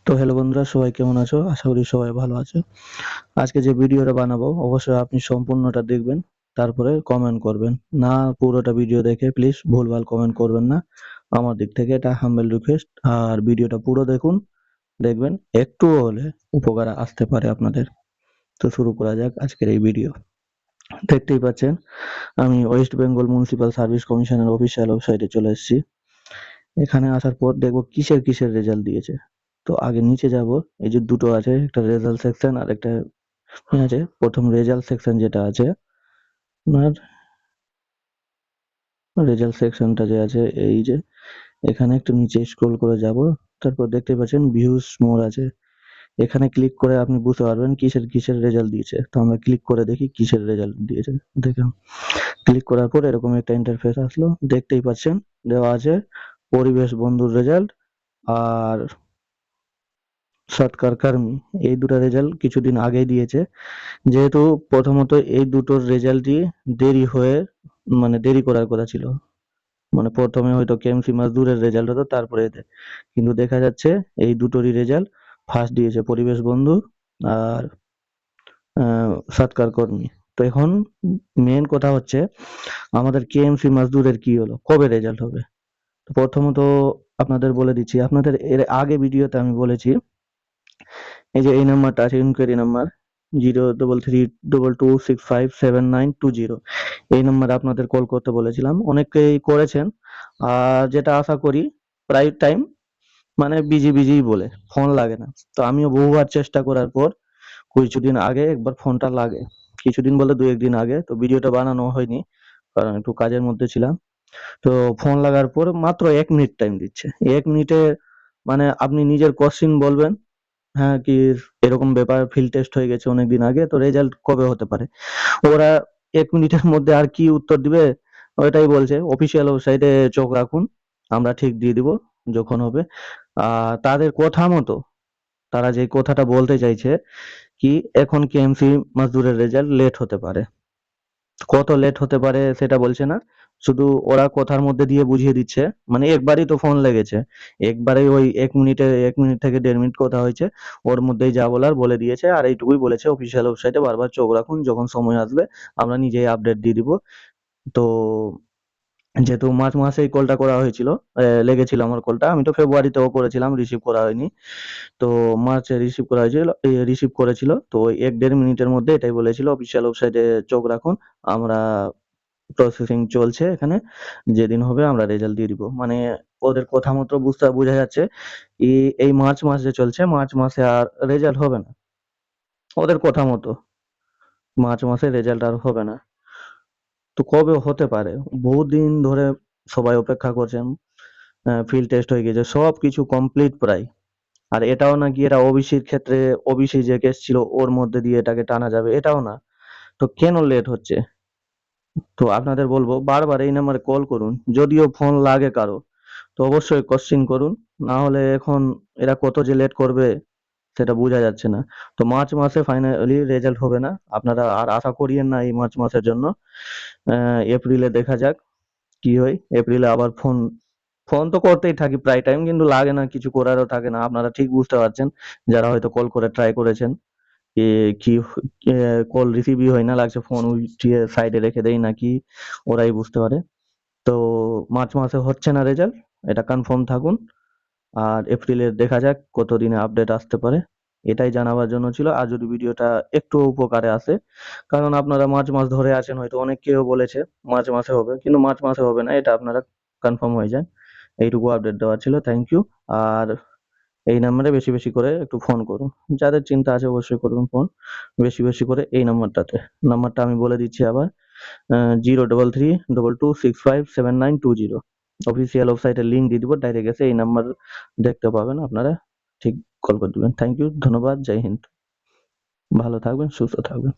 তো হ্যালো বন্ধুরা, সবাই কেমন আছো? আশা করি সবাই ভালো আছো। আজকে যে ভিডিওটা বানাবো অবশ্যই আপনি সম্পূর্ণটা দেখবেন, তারপরে কমেন্ট করবেন। না পুরোটা ভিডিও দেখে প্লিজ ভুলভাল কমেন্ট করবেন না, আমার দিক থেকে এটা হাম্বল রিকোয়েস্ট। আর ভিডিওটা পুরো দেখুন, দেখবেন একটু হলে উপকার আসতে পারে আপনাদের। তো শুরু করা যাক আজকের এই ভিডিও। দেখতেই পাচ্ছেন আমি ওয়েস্ট বেঙ্গল মিউনিসিপাল সার্ভিস কমিশনের অফিসিয়াল ওয়েবসাইটে চলে এসেছি। এখানে আসার পর দেখবো কিসের কিসের রেজাল্ট দিয়েছে। তো আগে নিচে যাব, এই যে দুটো আছে, একটা রেজাল্ট সেকশন আর একটা আছে। প্রথম রেজাল্ট সেকশন যেটা আছে, আপনার রেজাল্ট সেকশনটা যে আছে এই যে এখানে একটু নিচে স্ক্রল করে যাব, তারপর দেখতে পাচ্ছেন ভিউজ মোর আছে। এখানে ক্লিক করে আপনি বুঝতে পারবেন কিসের কিসের রেজাল্ট দিয়েছে। তো আমরা ক্লিক করে দেখি কিসের রেজাল্ট দিয়েছে। দেখুন, ক্লিক করার পর এরকম একটা ইন্টারফেস আসলো। দেখতেই পাচ্ছেন দেওয়া আছে পরিবেশ বন্ধুর রেজাল্ট আর সৎকার কর্মী, এই দুটো রেজাল্ট কিছুদিন আগেই দিয়েছে। যেহেতু প্রথমত এই দুটোর রেজাল্টই দেরি হয়ে, মানে দেরি করার কথা ছিল, মানে প্রথমে হয়তো কেএমসি মাজদুরের রেজাল্ট হতো তারপরে এদের, কিন্তু দেখা যাচ্ছে এই দুটোরই রেজাল্ট ফার্স্ট দিয়েছে পরিবেশ বন্ধু আর সৎকার কর্মী। তো এখন মেন কথা হচ্ছে আমাদের কেএমসি মাজদুরের কি হলো, কবে রেজাল্ট হবে। তো প্রথমত আপনাদের বলে দিচ্ছি, আপনাদের এর আগে ভিডিওতে আমি বলেছি এই যে এই নাম্বারটা আছে ইনকোয়ারি নাম্বার 03322657920, এই নাম্বারে আপনাদের কল করতে বলেছিলাম, অনেকেই করেছেন। আর যেটা আশা করি প্রায় টাইম মানে বিজি বিজি বলে ফোন লাগে না। তো আমিও বহুবার চেষ্টা করার পর কিছুদিন আগে একবার ফোনটা লাগে, কিছুদিন বলে দু একদিন আগে। তো ভিডিওটা বানানো হয়নি কারণ একটু কাজের মধ্যে ছিলাম। তো ফোন লাগার পর মাত্র 1 মিনিট টাইম দিচ্ছে। 1 মিনিটে মানে আপনি নিজের কোশ্চিন বলবেন, হ্যাঁ কি এরকম ব্যাপার, ফিল্ড টেস্ট হয়ে গেছে অনেকদিন আগে, তো রেজাল্ট কবে হতে পারে। ওরা 1 মিনিটের মধ্যে আর কি উত্তর দিবে, ওইটাই বলছে অফিসিয়াল ওয়েবসাইটে চোখ রাখুন, আমরা ঠিক দিয়ে দিব যখন হবে। তাদের কথা মতো তারা যে কথাটা বলতে চাইছে কি এখন কেএমসি মাজদুরের রেজাল্ট লেট হতে পারে। কত লেট হতে পারে সেটা বলছে না, শুধু ওরা কথার মধ্যে দিয়ে বুঝিয়ে দিচ্ছে। মানে একবারই তো ফোন লেগেছে, একবারেই ওই 1 মিনিটে 1 মিনিট থেকে 1.5 মিনিট কথা হয়েছে, ওর মধ্যেই যা বলার বলে দিয়েছে। আর এইটুকুই বলেছে অফিসিয়াল ওয়েবসাইটে বারবার চোখ রাখুন, যখন সময় আসবে আমরা নিজেই আপডেট দিয়ে দিব। তো যেহেতু মার্চ মাসেই কলটা করা হয়েছিল, লেগেছিল আমার কলটা, আমি তো ফেব্রুয়ারিতেও করেছিলাম, রিসিভ করা হয়নি। তো মার্চে রিসিভ করা হয়েছিল, রিসিভ করেছিল। তো ওই 1-1.5 মিনিটের মধ্যে এটাই বলেছিল অফিসিয়াল ওয়েবসাইটে চোখ রাখুন, আমরা প্রসেসিং চলছে এখানে, যেদিন হবে আমরা রেজাল্ট দিয়ে দিব। মানে ওদের কথা মতো বোঝা যাচ্ছে এই মার্চ মাস যে চলছে, মার্চ মাসে আর রেজাল্ট হবে না। ওদের কথা মতো মার্চ মাসে রেজাল্ট আর হবে না। তো কবে হতে পারে, বহুদিন ধরে সবাই অপেক্ষা করছেন। ফিল্ড টেস্ট হয়ে গেছে, সবকিছু কমপ্লিট প্রায়। আর এটাও না কি এরা ওবিসির ক্ষেত্রে, ওবিসি যে কেস ছিল ওর মধ্যে দিয়ে এটাকে টানা যাবে, এটাও না। তো কেন লেট হচ্ছে? তো আপনাদের বলবো বারবার এই নাম্বারে কল করুন, যদিও ফোন লাগে কারো তো অবশ্যই কোশ্চিন করুন। না হলে এখন এরা কত যে লেট করবে সেটা বোঝা যাচ্ছে না। তো মার্চ মাসে ফাইনালি রেজাল্ট হবে না, আপনারা আর আশা করিয়েন না এই মার্চ মাসের জন্য। এপ্রিলে দেখা যাক কি হয়। এপ্রিলে আবার ফোন ফোন তো করতেই থাকি প্রায় টাইম, কিন্তু লাগে না, কিছু করারও থাকে না। আপনারা ঠিক বুঝতে পারছেন যারা হয়তো কল করে ট্রাই করেছেন। এ কি কল রিসিভই হয় না, লাগছে ফোন উঠিয়ে সাইডে রেখে দেই নাকি, ওরাই বুঝতে পারে। তো মার্চ মাসে হচ্ছে না রেজাল্ট, এটা কনফার্ম থাকুন। আর এপ্রিলের দেখা যাক কতদিনে আপডেট আসতে পারে, এটাই জানাবার জন্য ছিল। আর যদি ভিডিওটা একটু উপকারে আসে, কারণ আপনারা মার্চ মাস ধরে আছেন, হয়তো অনেকেও বলেছে মার্চ মাসে হবে, কিন্তু মার্চ মাসে হবে না, এটা আপনারা কনফার্ম হয়ে যান। এইটুকু আপডেট দেওয়ার ছিল, থ্যাংক ইউ। আর এই নাম্বারে বেশি বেশি করে একটু ফোন করুন, যাদের চিন্তা আছে অবশ্যই করবেন ফোন বেশি বেশি করে এই নাম্বারটাতে। নাম্বারটা আমি বলে দিচ্ছি আবার, 03322657920। অফিসিয়াল ওয়েবসাইটের লিঙ্ক দিয়ে দিব, ডাইরেক্ট এসে এই নাম্বার দেখতে পাবেন আপনারা, ঠিক কল করে দিবেন। থ্যাংক ইউ, ধন্যবাদ, জয় হিন্দ, ভালো থাকবেন, সুস্থ থাকবেন।